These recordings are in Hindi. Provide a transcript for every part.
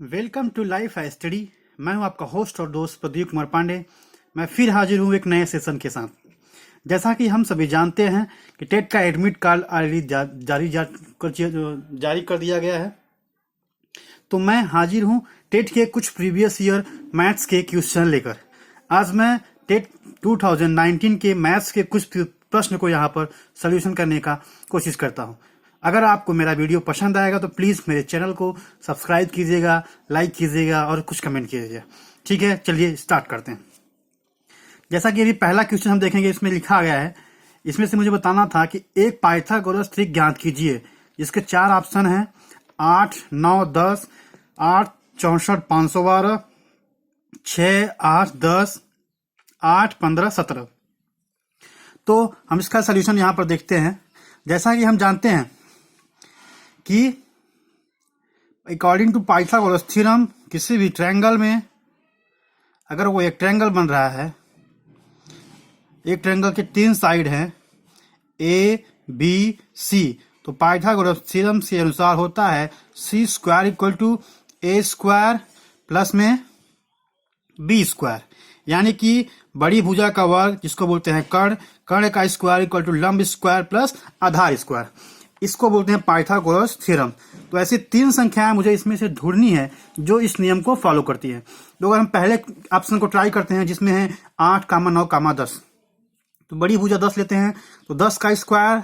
Welcome to life study. मैं हूं आपका होस्ट और दोस्त प्रदीप कुमार पांडे। मैं फिर हाजिर हूं एक नए सेशन के साथ। जैसा कि हम सभी जानते हैं कि टेट का एडमिट कार्ड ऑलरेडी जारी कर दिया गया है, तो मैं हाजिर हूं टेट के कुछ प्रीवियस ईयर मैथ्स के क्वेश्चन लेकर। आज मैं टेट 2019 के मैथ्स के कुछ प्रश्न को यहाँ पर सोल्यूशन करने का कोशिश करता हूँ। अगर आपको मेरा वीडियो पसंद आएगा तो प्लीज़ मेरे चैनल को सब्सक्राइब कीजिएगा, लाइक कीजिएगा और कुछ कमेंट कीजिएगा। ठीक है, चलिए स्टार्ट करते हैं। जैसा कि अभी पहला क्वेश्चन हम देखेंगे, इसमें लिखा गया है, इसमें से मुझे बताना था कि एक पाइथागोरस त्रिक ज्ञात कीजिए। इसके 4 ऑप्शन हैं, 8, 9, 10, 8, 64, 512, 6, 8, 10, 8, 15, 17। तो हम इसका सोल्यूशन यहाँ पर देखते हैं। जैसा कि हम जानते हैं कि अकॉर्डिंग टू पाइथागोरस थ्योरम किसी भी ट्रायंगल में अगर वो एक ट्रायंगल बन रहा है, एक ट्रायंगल के 3 साइड हैं ए बी सी, तो पाइथागोरस थ्योरम के अनुसार होता है C square equal to a square plus में बी स्क्वायर, यानी कि बड़ी भुजा का वर्ग जिसको बोलते हैं कर्ण, कर्ण का स्क्वायर इक्वल टू लंब स्क्वायर प्लस आधार स्क्वायर, इसको बोलते हैं पाइथागोरस थ्योरम। तो ऐसी 3 संख्याएं मुझे इसमें से ढूंढनी है जो इस नियम को फॉलो करती है। तो अगर हम पहले ऑप्शन को ट्राई करते हैं जिसमें है 8, 9, 10, तो बड़ी भुजा 10 लेते हैं, तो 10 का स्क्वायर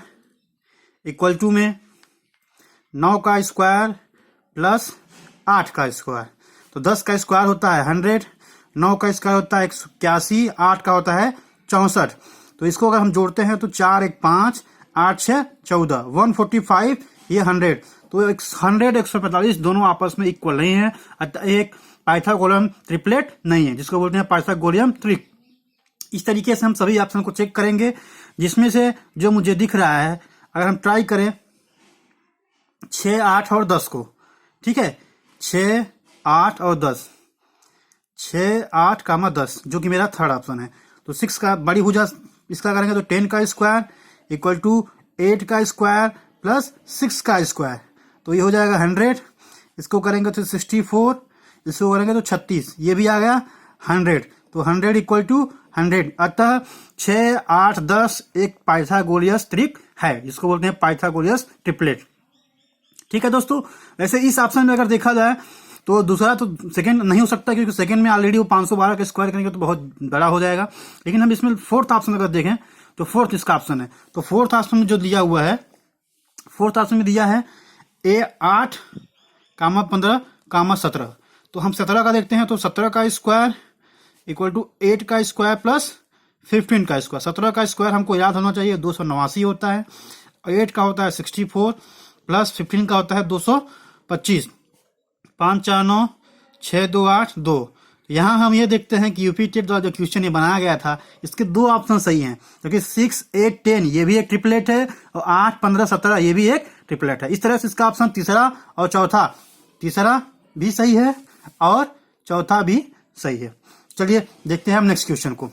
इक्वल टू में 9 का स्क्वायर प्लस 8 का स्क्वायर, तो 10 का स्क्वायर होता है 100, 9 का स्क्वायर होता है 81, 8 का होता है 64। तो इसको अगर हम जोड़ते हैं तो 4, 1, 5, 8, 6, 14, 145, ये 100। तो 100, 145 दोनों आपस में इक्वल नहीं है, अतः एक पाइथागोरस ट्रिपलेट नहीं है, जिसको बोलते हैं पाइथागोरस ट्रिक। इस तरीके से हम सभी ऑप्शन को चेक करेंगे, जिसमें से जो मुझे दिख रहा है, अगर हम ट्राई करें 6, 8 और 10 को, ठीक है, 6, 8 और 10, 6, 8, 10, जो कि मेरा थर्ड ऑप्शन है। तो 6 का बड़ी भुजा इसका करेंगे तो 10 का स्क्वायर इक्वल टू 8 का स्क्वायर प्लस 6 का स्क्वायर, तो ये हो जाएगा 100। इसको करेंगे तो 64, इसको करेंगे तो 36, ये भी आ गया 100। तो 100 इक्वल टू 100, अतः 6, 8, 10 एक पाइथागोरस ट्रिक है, जिसको बोलते हैं पाइथागोरस ट्रिपलेट। ठीक है दोस्तों, वैसे इस ऑप्शन में अगर देखा जाए तो दूसरा तो सेकंड नहीं हो सकता, क्योंकि सेकंड में ऑलरेडी वो 512 का स्क्वायर करेंगे तो बहुत बड़ा हो जाएगा। लेकिन हम इसमें फोर्थ ऑप्शन अगर देखें तो फोर्थ इसका ऑप्शन है। तो फोर्थ ऑप्शन में जो दिया हुआ है, फोर्थ ऑप्शन में दिया है ए 8, 15, 17। तो हम 17 का देखते हैं, तो 17 का स्क्वायर इक्वल टू 8 का स्क्वायर प्लस 15 का स्क्वायर। 17 का स्क्वायर हमको याद होना चाहिए 289 होता है, 8 का होता है 64 प्लस 15 का होता है 225, 5, 4, 9, 6, 2, 8, 2। यहाँ हम ये देखते हैं कि यूपी टेट द्वारा जो क्वेश्चन ये बनाया गया था, इसके 2 ऑप्शन सही हैं, क्योंकि 6, 8, 10 ये भी एक ट्रिपलेट है और 8, 15, 17 ये भी एक ट्रिपलेट है। इस तरह से इसका ऑप्शन तीसरा और चौथा, तीसरा भी सही है और चौथा भी सही है। चलिए देखते हैं हम नेक्स्ट क्वेश्चन को।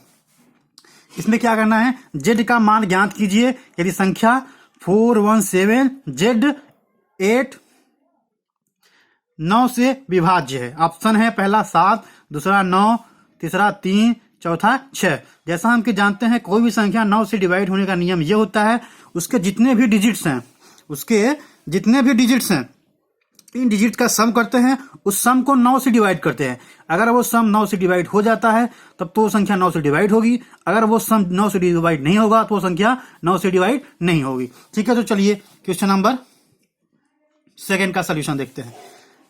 इसमें क्या करना है, जेड का मान ज्ञात कीजिए यदि संख्या 417 जेड 8 9 से विभाज्य है। ऑप्शन है पहला 7, दूसरा 9, तीसरा 3, चौथा 6। जैसा हम कि जानते हैं कोई भी संख्या 9 से डिवाइड होने का नियम ये होता है, उसके जितने भी डिजिट्स हैं, उसके जितने भी डिजिट्स हैं, इन डिजिट का सम करते हैं, उस सम को 9 से डिवाइड करते हैं। अगर वो सम 9 से डिवाइड हो जाता है तब तो संख्या 9 से डिवाइड होगी, अगर वो सम 9 से डिवाइड नहीं होगा तो संख्या 9 से डिवाइड नहीं होगी। ठीक है, तो चलिए क्वेश्चन नंबर 2 का सोल्यूशन देखते हैं।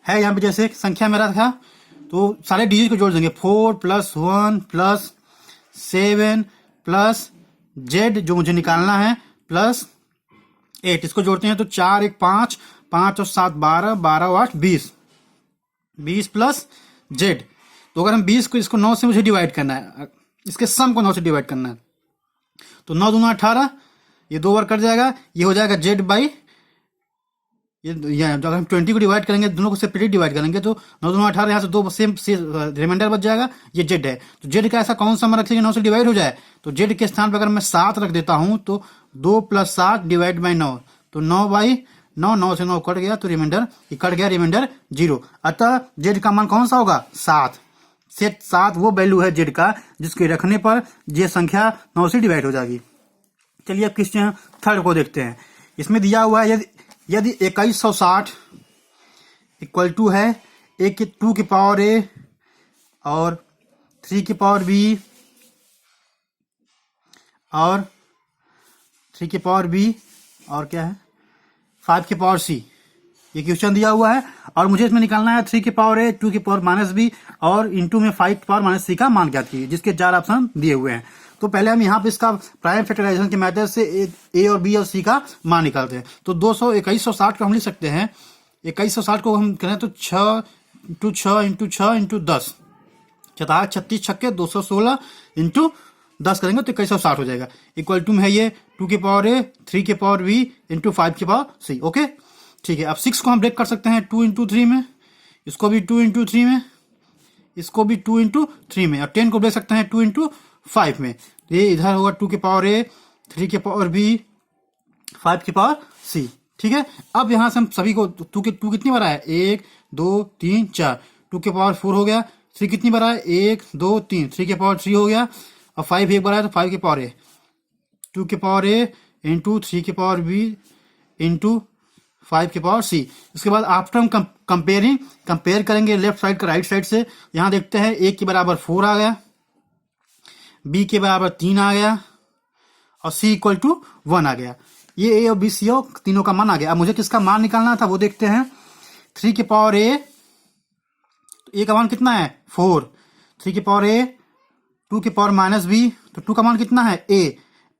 है यहाँ पे जैसे संख्या मेरा था, तो सारे डिजिट को जोड़ देंगे, 4 + 1 + 7 प्लस जेड जो मुझे निकालना है प्लस 8, इसको जोड़ते हैं तो 4, 1, 5, 5 और 7 12, 12 और 8 20, 20 प्लस जेड। तो अगर हम 20 को इसको 9 से मुझे डिवाइड करना है, इसके सम को 9 से डिवाइड करना है, तो 9 दूना 18, ये 2 बार कट जाएगा, ये हो जाएगा जेड बाई ये अगर हम 20 को डिवाइड करेंगे, दोनों को सेपरेट डिवाइड करेंगे तो 9 दूना 18, यहाँ से 2 सेम रिमाइंडर बच जाएगा, ये जेड है। तो जेड का ऐसा कौन सा नंबर रखेंगे 9 से डिवाइड हो जाए, तो जेड के स्थान पर अगर मैं 7 रख देता हूं तो 2 + 7 डिवाइड बाई 9, तो 9 बाई 9 से 9 कट गया तो रिमाइंडर कट गया, रिमाइंडर 0। अतः जेड का मान कौन सा होगा? 7। सेट 7 वो वैल्यू है जेड का जिसके रखने पर ये संख्या 9 से डिवाइड हो जाएगी। चलिए अब क्वेश्चन थर्ड को देखते हैं। इसमें दिया हुआ है यदि 2160 इक्वल टू है 2 की पावर a और 3 की पावर b और 3 की पावर b और क्या है 5 की पावर c, ये क्वेश्चन दिया हुआ है और मुझे इसमें निकालना है 3 की पावर a, 2 की पावर माइनस b और इंटू में 5 की पावर माइनस c का मान ज्ञात कीजिए, जिसके 4 ऑप्शन दिए हुए हैं। तो पहले हम यहाँ पे इसका प्राइम फैक्टराइजेशन के मेथड से a और b और c का मान निकालते हैं। तो 2160 को हम लिख सकते हैं, 2160 को हम करें तो 6 इंटू 6 इंटू 6 इंटू 10, 36 छक्के 216 इंटू 10 करेंगे तो 2160 हो जाएगा। इक्वल टू में है ये 2 की पावर a, 3 की पावर b इंटू 5 की पावर c। ओके ठीक है। अब 6 को हम ब्रेक कर सकते हैं 2 इंटू 3 में, इसको भी 2 इंटू 3 में, इसको भी 2 इंटू 3 में, और 10 को ब्रेक सकते हैं 2 इंटू 5 में। ये इधर होगा 2 की पावर a, 3 की पावर b, 5 की पावर c। ठीक है। अब यहां से हम सभी को 2 कितनी बार है 1 2 3 4, 2 की पावर 4 हो गया, 3 कितनी बार है 1 2 3, 3 की पावर 3 हो गया, और 5 एक बार है तो 5 की पावर a, 2 की पावर a इंटू 3 की पावर b इंटू 5 की पावर c। इसके बाद आफ्टर हम कंपेयर करेंगे लेफ्ट साइड का राइट साइड से। यहां देखते हैं a के बराबर 4 आ गया, b के बराबर 3 आ गया और c इक्वल टू 1 आ गया। ये a और b c और तीनों का मान आ गया। अब मुझे किसका मान निकालना था वो देखते हैं। 3 की पावर a, तो a का मान कितना है 4, 3 की पावर a, 2 की पावर माइनस b, तो 2 का मान कितना है a,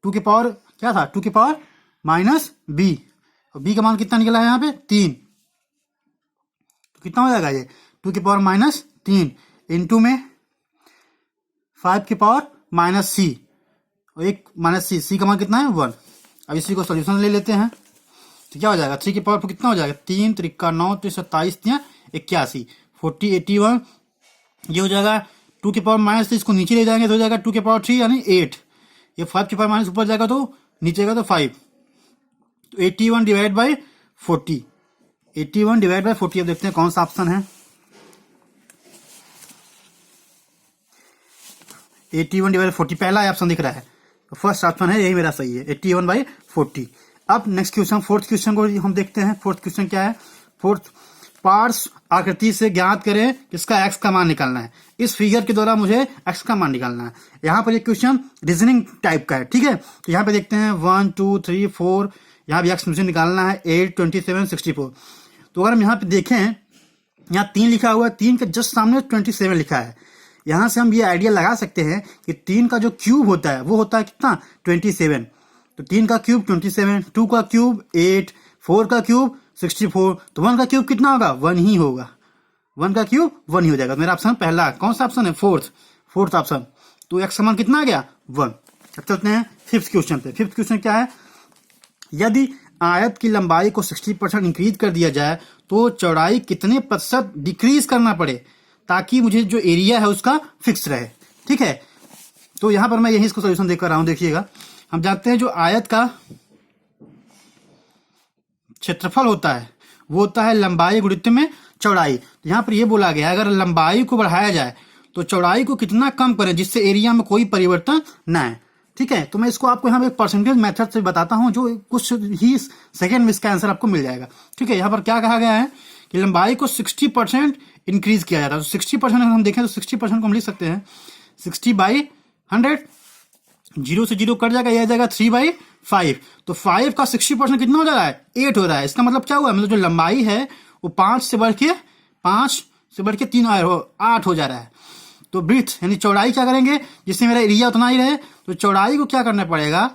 2 की पावर क्या था 2 की पावर माइनस b, और b का मान कितना निकला है यहाँ पे 3, तो कितना हो जाएगा ये 2 की पावर माइनस 3 इंटू में 5 की पावर माइनस c और एक माइनस c का मान कितना है 1। अब इसी को सोल्यूशन ले लेते हैं तो क्या हो जाएगा 3 की पावर पर कितना हो जाएगा 3 3 9 3 27 81 40 81, ये हो जाएगा 2 की पावर माइनस 3, इसको नीचे ले जाएंगे तो हो जाएगा 2 की पावर 3 यानी 8, ये 5 की पावर माइनस ऊपर जाएगा तो नीचे जाएगा तो 5, तो 81 डिवाइड बाई 40, 81 डिवाइड बाई 40। अब देखते हैं कौन सा ऑप्शन है। 81 डिवाइड 40 पहला ऑप्शन दिख रहा है, तो फर्स्ट ऑप्शन है यही मेरा सही है 81 बाई 40। अब नेक्स्ट क्वेश्चन फोर्थ क्वेश्चन को हम देखते हैं। फोर्थ क्वेश्चन क्या है, फोर्थ पार्ट्स आकृति से ज्ञात करें किसका x का मान निकालना है। इस फिगर के द्वारा मुझे x का मान निकालना है। यहाँ पर ये क्वेश्चन रीजनिंग टाइप का है, ठीक है। तो यहाँ पे देखते हैं 1 2 3 4, यहाँ भी x मुझे निकालना है 8 27 64। तो अगर हम यहाँ पे देखें, यहाँ 3 लिखा हुआ है, 3 के जस्ट सामने 27 लिखा है। यहाँ से हम ये आइडिया लगा सकते हैं कि 3 का जो क्यूब होता है वो होता है कितना 27, तो 3 का क्यूब 27, 2 का क्यूब 8, 4 का क्यूब 64, तो 1 का क्यूब कितना होगा 1 ही होगा, 1 का क्यूब 1 ही हो जाएगा। मेरा ऑप्शन पहला कौन सा ऑप्शन है फोर्थ ऑप्शन। तो x का मान कितना आ गया 1। अब चलते हैं फिफ्थ क्वेश्चन पे। फिफ्थ क्वेश्चन क्या है, यदि आयत की लंबाई को 60% इंक्रीज कर दिया जाए तो चौड़ाई कितने प्रतिशत डिक्रीज करना पड़े ताकि मुझे जो एरिया है उसका फिक्स रहे। ठीक है, तो यहां पर मैं यही इसको सोल्यूशन देकर रहा हूं। देखिएगा, हम जानते हैं जो आयत का क्षेत्रफल होता है वो होता है लंबाई गुणित में चौड़ाई। तो यहाँ पर ये बोला गया है अगर लंबाई को बढ़ाया जाए तो चौड़ाई को कितना कम करें जिससे एरिया में कोई परिवर्तन ना आए। ठीक है, तो मैं इसको आपको यहाँ पे परसेंटेज मेथड से बताता हूँ जो कुछ ही सेकेंड में इसका आंसर आपको मिल जाएगा। ठीक है, यहाँ पर क्या कहा गया है कि लंबाई को 60% इंक्रीज किया जाता है। तो 60% अगर हम देखें तो 60% को हम लिख सकते हैं 60/100, 0 से 0 कट जाएगा, यह आ जाएगा 3/5। तो 5 का 60% कितना हो जा रहा है 8 हो रहा है। इसका मतलब क्या हुआ, मतलब जो लंबाई है वो 5 से बढ़ के 3 8 हो जा रहा है। तो ब्रीथ यानी चौड़ाई क्या करेंगे जिससे मेरा एरिया उतना ही रहे, तो चौड़ाई को क्या करना पड़ेगा,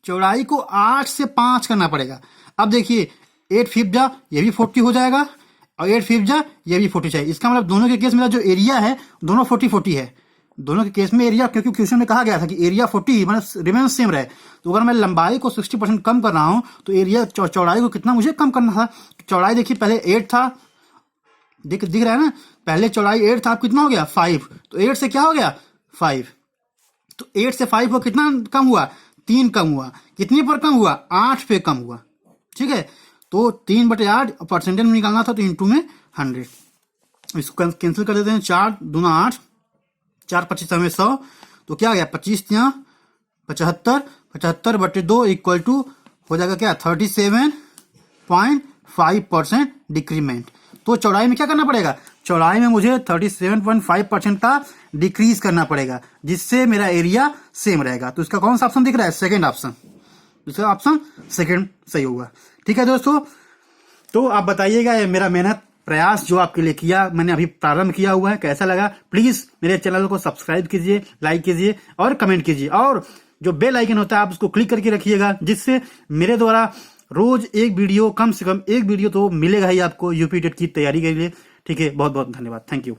चौड़ाई को 8 से 5 करना पड़ेगा। अब देखिए 8 5 जा ये भी 40 हो जाएगा और 8 5 जा ये भी 40 चाहिए। इसका मतलब दोनों के केस मेरा जो एरिया है दोनों 40-40 है। दोनों के केस में एरिया, क्योंकि क्वेश्चन में कहा गया था कि एरिया 40 मतलब रिमेन सेम रहे। तो अगर मैं लंबाई को 60% कम कर रहा हूं तो एरिया चौड़ाई को कितना मुझे कम करना था। चौड़ाई देखिए पहले 8 था, दिख रहा है ना, पहले चौड़ाई 8 था, अब कितना हो गया 5। तो 8 से क्या हो गया 5, तो 8 से 5 को कितना कम हुआ 3 कम हुआ। कितने पर कम हुआ 8 पे कम हुआ। ठीक है, तो 3/8 परसेंटेज में निकालना था तो इंटू में 100। इसको कैंसिल कर देते हैं, 4 दूना 8, 4 25 में 100, तो क्या आ गया 25 यहाँ 75, 75/2 इक्वल टू हो जाएगा क्या 37.5% डिक्रीमेंट। तो चौड़ाई में क्या करना पड़ेगा, चौड़ाई में मुझे 37.5% का डिक्रीज करना पड़ेगा, जिससे मेरा एरिया सेम रहेगा। तो इसका कौन सा ऑप्शन दिख रहा है, सेकंड ऑप्शन, इसका ऑप्शन सेकंड सही होगा। ठीक है दोस्तों, तो आप बताइएगा ये मेरा मेहनत प्रयास जो आपके लिए किया, मैंने अभी प्रारंभ किया हुआ है, कैसा लगा। प्लीज मेरे चैनल को सब्सक्राइब कीजिए, लाइक कीजिए और कमेंट कीजिए, और जो बेल आइकन होता है आप उसको क्लिक करके रखिएगा, जिससे मेरे द्वारा रोज एक वीडियो, कम से कम एक वीडियो तो मिलेगा ही आपको यूपी टेट की तैयारी के लिए। ठीक है, बहुत बहुत धन्यवाद, थैंक यू।